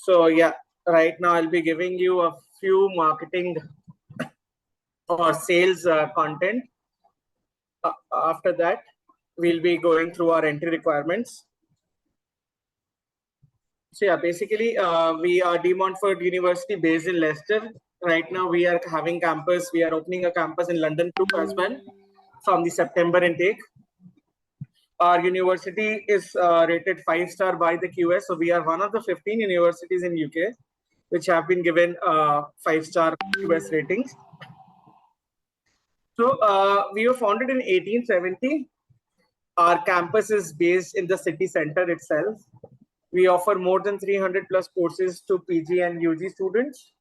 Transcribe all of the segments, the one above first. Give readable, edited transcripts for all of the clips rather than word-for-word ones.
So yeah, right now I'll be giving you a few marketing or sales content. After that, we'll be going through our entry requirements. So yeah, basically we are De Montfort University based in Leicester. Right now we are having campus. We are opening a campus in London too as well from the September intake. Our university is rated 5-star by the QS. So we are one of the 15 universities in UK which have been given 5-star QS ratings. So we were founded in 1870. Our campus is based in the city center itself. We offer more than 300 plus courses to PG and UG students.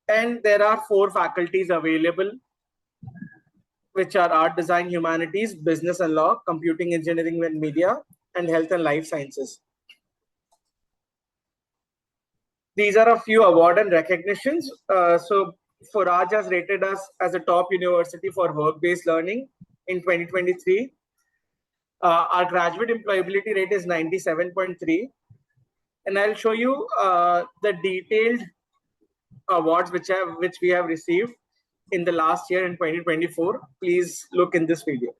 And there are 4 faculties available, which are art, design, humanities, business and law, computing, engineering and media, and health and life sciences. These are a few award and recognitions. So Foraj has rated us as a top university for work-based learning in 2023. Our graduate employability rate is 97.3. And I'll show you the detailed awards which we have received in the last year in 2024. Please look in this video.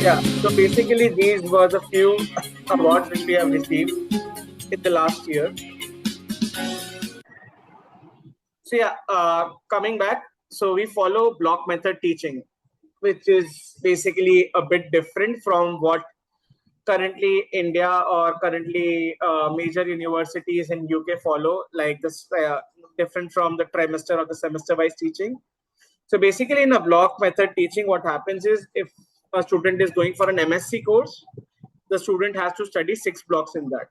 Yeah, so basically these were the few awards which we have received in the last year. So yeah, coming back, so we follow block method teaching, which is basically a bit different from what currently India or currently major universities in UK follow, like this different from the trimester or the semester wise teaching. So basically in a block method teaching, what happens is if a student is going for an MSc course, the student has to study 6 blocks in that.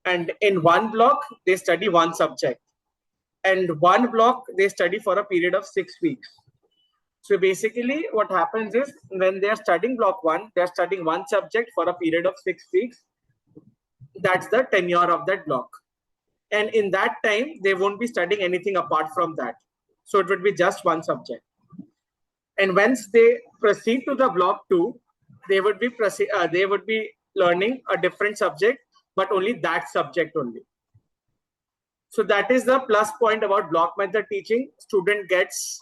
And in one block, they study one subject. And one block, they study for a period of 6 weeks. So basically what happens is when they are studying block 1, they are studying one subject for a period of 6 weeks. That's the tenure of that block. And in that time, they won't be studying anything apart from that. So it would be just one subject. And once they proceed to the block 2, they would be learning a different subject, but only that subject only. So that is the plus point about block method teaching. Student gets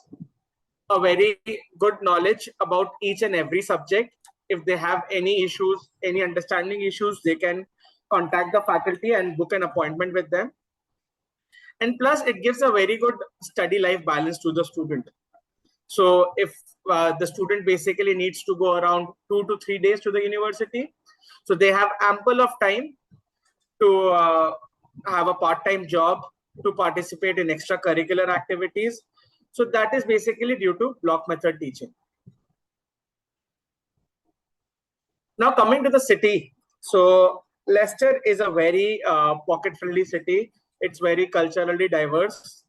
a very good knowledge about each and every subject. If they have any issues, any understanding issues, they can contact the faculty and book an appointment with them. And plus, it gives a very good study life balance to the student. So if the student basically needs to go around 2 to 3 days to the university, so they have ample of time to have a part-time job, to participate in extracurricular activities. So that is basically due to block method teaching. Now coming to the city. So Leicester is a very pocket-friendly city. It's very culturally diverse.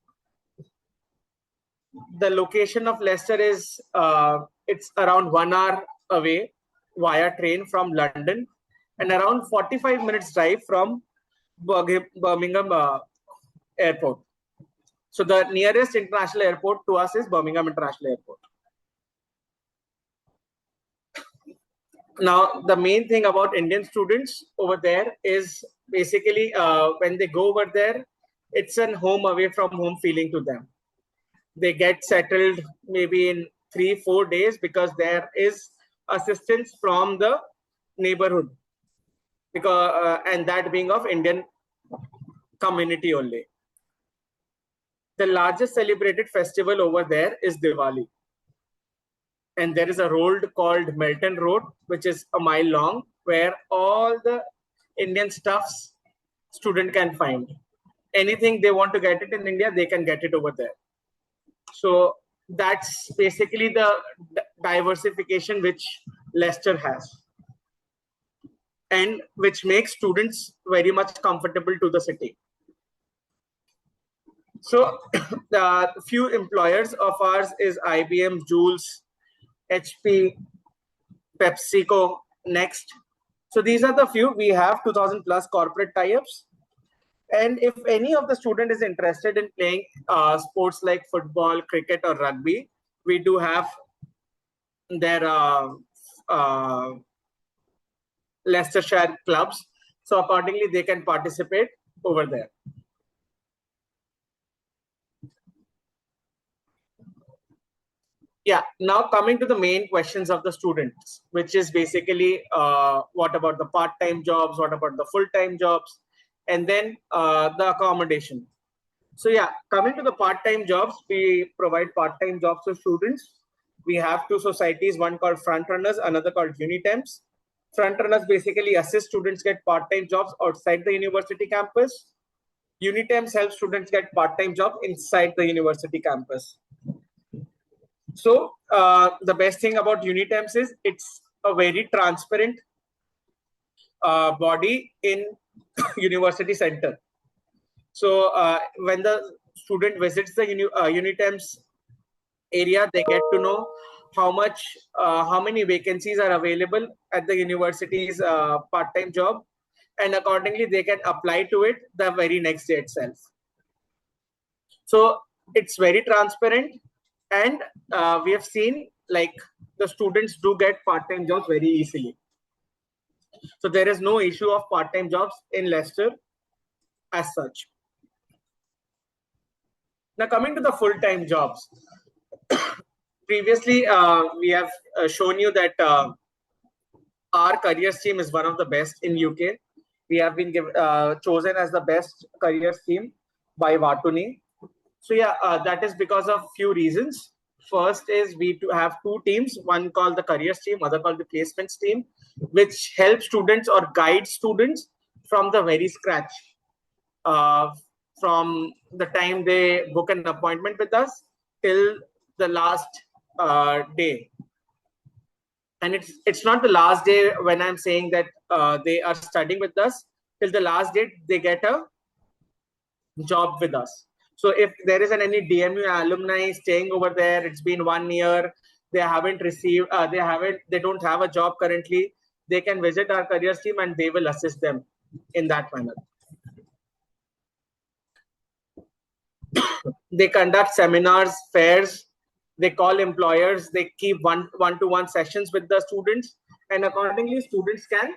The location of Leicester is it's around 1 hour away via train from London and around 45 minutes drive from Birmingham airport. So the nearest international airport to us is Birmingham International Airport. Now, the main thing about Indian students over there is basically when they go over there, it's an home away from home feeling to them. They get settled maybe in 3-4 days because there is assistance from the neighborhood, because and that being of Indian community only. The largest celebrated festival over there is Diwali. And there is a road called Melton Road, which is a mile long, where all the Indian stuffs student can find. Anything they want to get it in India, they can get it over there. So that's basically the diversification which Leicester has, and which makes students very much comfortable to the city. So the few employers of ours is IBM, Jules, HP, PepsiCo, Next. So these are the few. We have 2000 plus corporate tie-ups. And if any of the student is interested in playing sports like football, cricket, or rugby, we do have their Leicestershire clubs. So accordingly, they can participate over there. Yeah, now coming to the main questions of the students, which is basically what about the part-time jobs, what about the full-time jobs, and then the accommodation. So yeah, coming to the part-time jobs, we provide part-time jobs to students. We have two societies, one called Front Runners, another called Unitemps. Front Runners basically assist students get part-time jobs outside the university campus. Unitemps helps students get part-time jobs inside the university campus. So the best thing about Unitemps is it's a very transparent body in university center. So when the student visits the Unitemps area, they get to know how many vacancies are available at the university's part-time job, and accordingly they can apply to it the very next day itself. So it's very transparent, and we have seen like the students do get part-time jobs very easily. So there is no issue of part-time jobs in Leicester as such. Now coming to the full-time jobs. Previously, we have shown you that our careers team is one of the best in UK. We have been chosen as the best careers team by Vatuni. So yeah, that is because of few reasons. First is we have two teams, one called the careers team, other called the placements team, which help students or guide students from the very scratch. From the time they book an appointment with us till the last day. And it's not the last day when I'm saying that they are studying with us. Till the last day, they get a job with us. So if there is any DMU alumni staying over there, it's been 1 year, they haven't received, they don't have a job currently, they can visit our careers team and they will assist them in that manner. They conduct seminars, fairs, they call employers, they keep one-to-one sessions with the students, and accordingly students can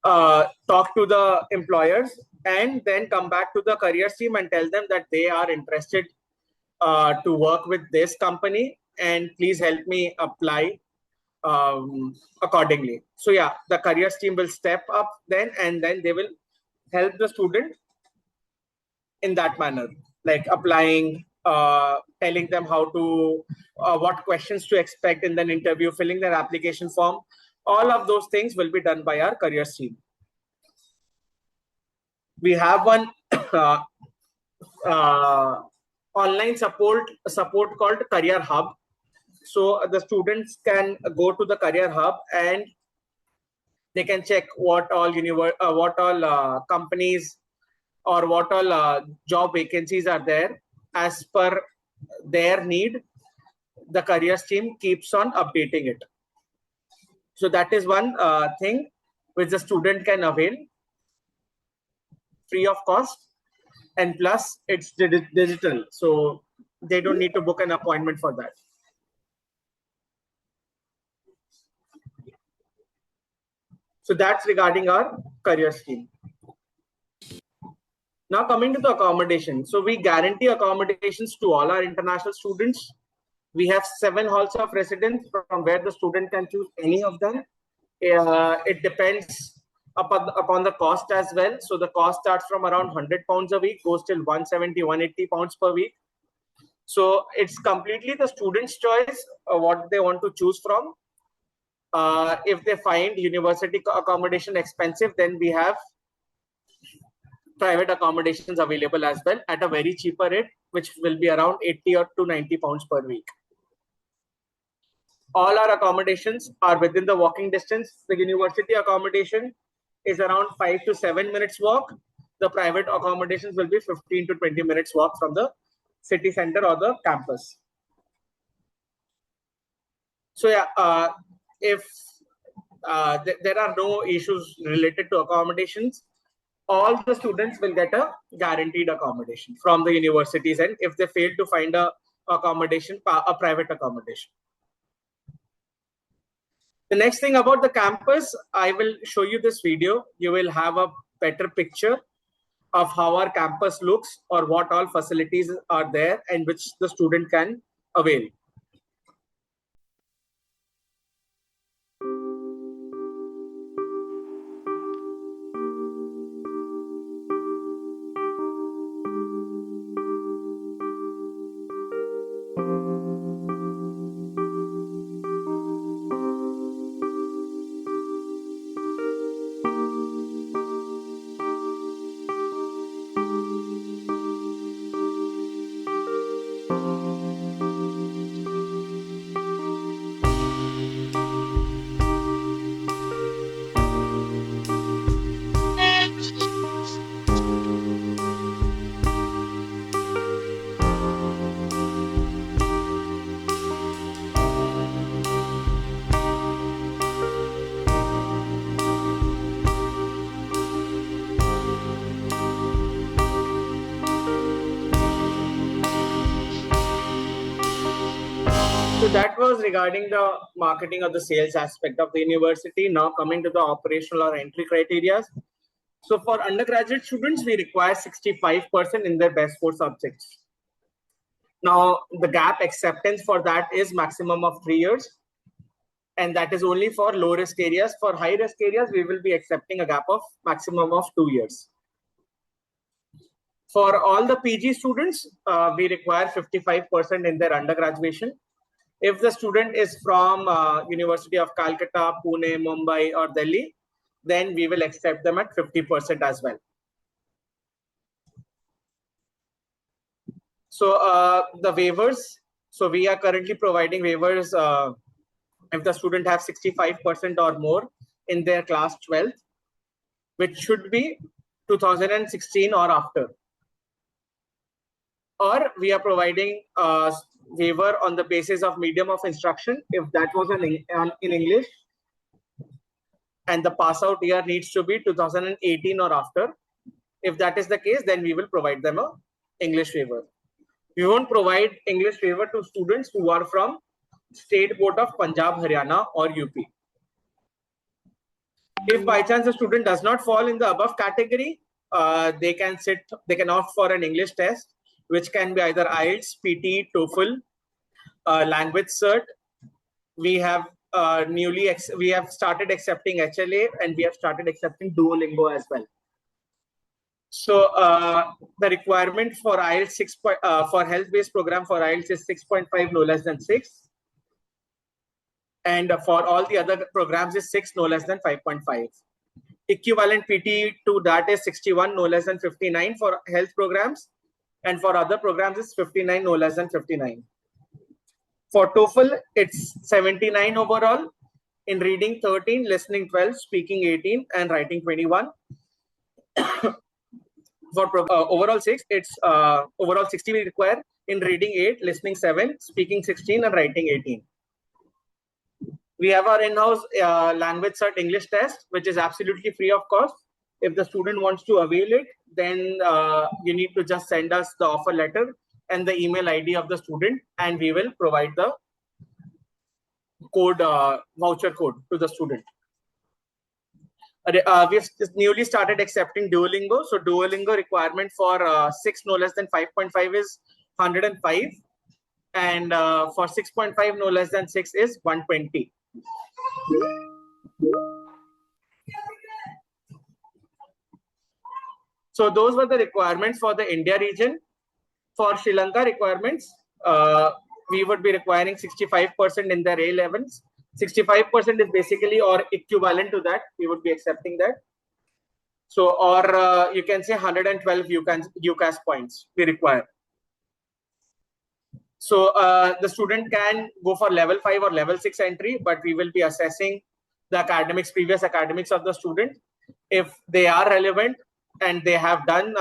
talk to the employers and then come back to the careers team and tell them that they are interested to work with this company and please help me apply accordingly. So yeah, the careers team will step up then, and then they will help the student in that manner, like applying, telling them how to, what questions to expect in an interview, filling their application form. All of those things will be done by our careers team. We have one online support called Career Hub. So the students can go to the Career Hub and they can check what all companies or what all job vacancies are there as per their need. The careers team keeps on updating it. So that is one thing which the student can avail free of cost. and plus it's digital, so they don't need to book an appointment for that. So that's regarding our career scheme. Now coming to the accommodation. So we guarantee accommodations to all our international students. We have 7 halls of residence from where the student can choose any of them. It depends upon the cost as well. So the cost starts from around £100 a week, goes till 170, 180 pounds per week. So it's completely the student's choice what they want to choose from. If they find university accommodation expensive, then we have private accommodations available as well at a very cheaper rate, which will be around 80 or to 90 pounds per week. All our accommodations are within the walking distance. The university accommodation is around 5 to 7 minutes walk. The private accommodations will be 15 to 20 minutes walk from the city center or the campus. So yeah, if there are no issues related to accommodations, all the students will get a guaranteed accommodation from the universities, and if they fail to find a accommodation, a private accommodation. The next thing about the campus, I will show you this video. You will have a better picture of how our campus looks or what all facilities are there and which the student can avail. So that was regarding the marketing or the sales aspect of the university. Now coming to the operational or entry criteria. So for undergraduate students, we require 65% in their best 4 subjects. Now the gap acceptance for that is maximum of 3 years. And that is only for low risk areas. For high risk areas, we will be accepting a gap of maximum of 2 years. For all the PG students, we require 55% in their undergraduation. If the student is from University of Calcutta, Pune, Mumbai or Delhi, then we will accept them at 50% as well. So the waivers, so we are currently providing waivers if the student has 65% or more in their class 12th, which should be 2016 or after. Or we are providing waiver on the basis of medium of instruction if that was in English, and the pass out year needs to be 2018 or after. If that is the case, then we will provide them a English waiver. We won't provide English waiver to students who are from State Board of Punjab, Haryana or UP. If by chance the student does not fall in the above category, they can opt for an English test, which can be either IELTS, PT, TOEFL, language cert. We have we have started accepting HLA and we have started accepting Duolingo as well. So the requirement for IELTS for health-based program for IELTS is 6.5, no less than 6. And for all the other programs is 6, no less than 5.5. Equivalent PT to that is 61, no less than 59 for health programs. And for other programs is 59, no less than 59. For TOEFL, it's 79 overall. In reading 13, listening 12, speaking 18, and writing 21. For overall 6, it's overall 60 we require. In reading 8, listening 7, speaking 16, and writing 18. We have our in-house language cert English test, which is absolutely free of cost. If the student wants to avail it, then you need to just send us the offer letter and the email ID of the student, and we will provide the code, voucher code to the student. We've newly started accepting Duolingo. So Duolingo requirement for 6 no less than 5.5 is 105, and for 6.5 no less than 6 is 120. So those were the requirements for the India region. For Sri Lanka requirements, we would be requiring 65% in their A-levels. 65% is basically or equivalent to that. We would be accepting that. So, or you can say 112 UCAS points we require. So the student can go for level 5 or level 6 entry, but we will be assessing the academics, previous academics of the student. If they are relevant and they have done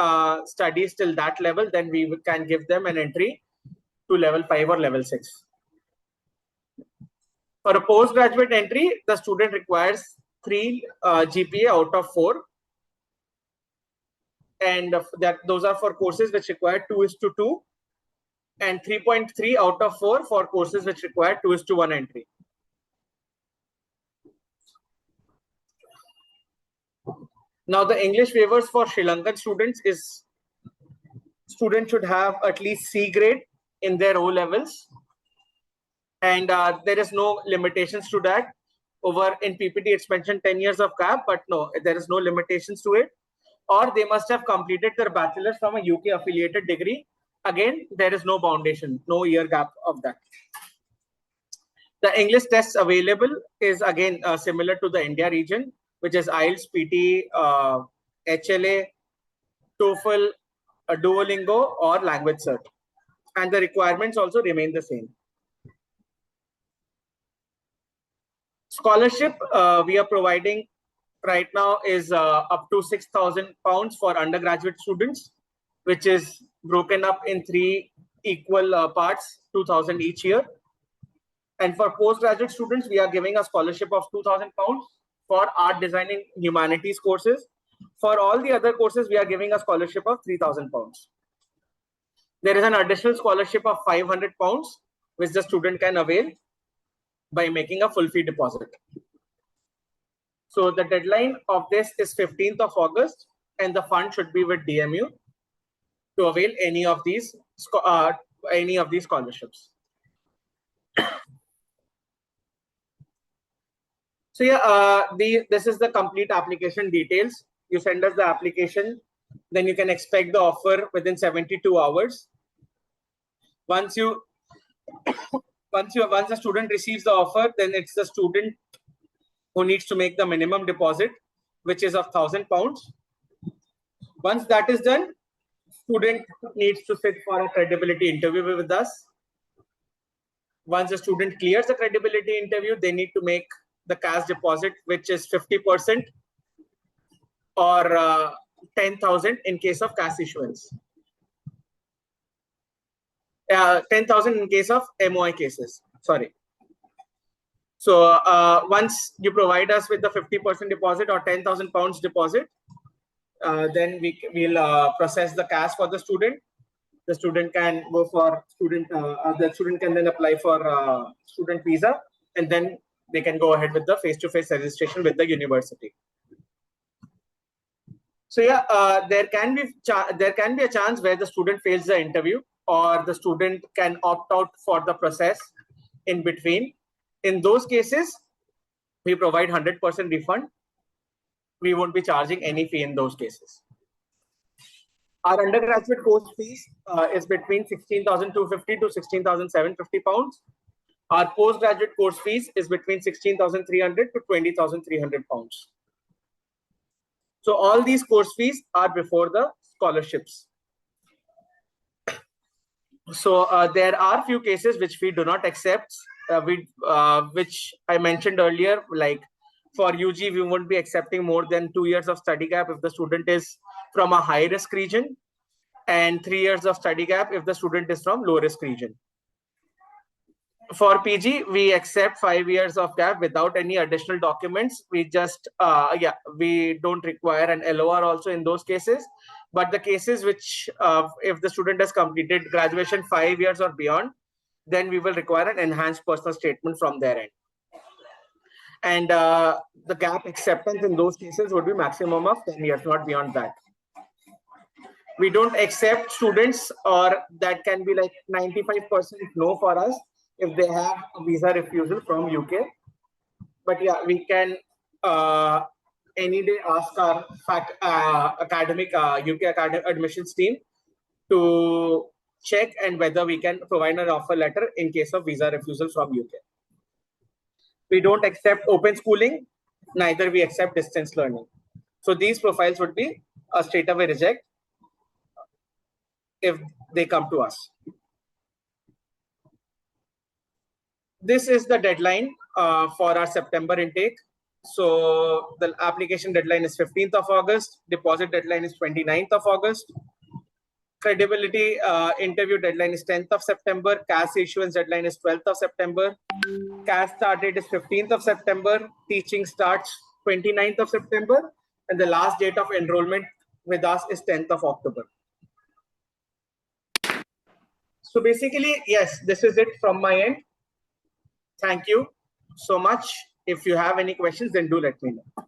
studies till that level, then we can give them an entry to level 5 or level 6. For a postgraduate entry, the student requires 3 GPA out of 4. And those are for courses which require 2:2, and 3.3 out of 4 for courses which require 2:1 entry. Now, the English waivers for Sri Lankan students is students should have at least C grade in their O levels, and there is no limitations to that. Over in PPT, it's mentioned 10 years of gap, but no, there is no limitations to it. Or they must have completed their bachelor's from a UK affiliated degree. Again, there is no foundation, no year gap of that. The English tests available is again similar to the India region, which is IELTS, PT, HLA, TOEFL, Duolingo, or language cert. And the requirements also remain the same. Scholarship we are providing right now is up to £6,000 for undergraduate students, which is broken up in 3 equal parts, 2,000 each year. And for postgraduate students, we are giving a scholarship of £2,000 for art, design, and humanities courses. For all the other courses, we are giving a scholarship of £3,000. There is an additional scholarship of £500, which the student can avail by making a full fee deposit. So the deadline of this is 15th of August, and the fund should be with DMU to avail any of these scholarships. So yeah, this is the complete application details. You send us the application, then you can expect the offer within 72 hours. Once the student receives the offer, then it's the student who needs to make the minimum deposit, which is of £1,000. Once that is done, student needs to sit for a credibility interview with us. Once the student clears the credibility interview, they need to make the cash deposit, which is 50%, or 10,000 in case of cash issuance. 10,000 in case of MOI cases. Sorry. So once you provide us with the 50% deposit or £10,000 deposit, then we'll process the cash for the student. The student can go for the student can then apply for student visa, and then they can go ahead with the face-to-face registration with the university. So yeah, there can be a chance where the student fails the interview, or the student can opt out for the process in between. In those cases, we provide 100% refund. We won't be charging any fee in those cases. Our undergraduate course fees is between £16,250 to £16,750. Our postgraduate course fees is between £16,300 to £20,300. So all these course fees are before the scholarships. So there are few cases which we do not accept, which I mentioned earlier, like for UG, we won't be accepting more than 2 years of study gap if the student is from a high risk region, and 3 years of study gap if the student is from low risk region. For PG, we accept 5 years of gap without any additional documents. We just, we don't require an LOR also in those cases. But the cases which, if the student has completed graduation 5 years or beyond, then we will require an enhanced personal statement from their end. And the gap acceptance in those cases would be maximum of 10 years, not beyond that. We don't accept students, or that can be like 95% no for us if they have a visa refusal from UK. But yeah, we can any day ask our academic UK academic admissions team to check and whether we can provide an offer letter in case of visa refusal from UK. We don't accept open schooling, neither we accept distance learning. So these profiles would be a straight away reject if they come to us. This is the deadline for our September intake. So the application deadline is 15th of August. Deposit deadline is 29th of August. Credibility interview deadline is 10th of September. CAS issuance deadline is 12th of September. CAS start date is 15th of September. Teaching starts 29th of September. And the last date of enrollment with us is 10th of October. So basically, yes, this is it from my end. Thank you so much. If you have any questions, then do let me know.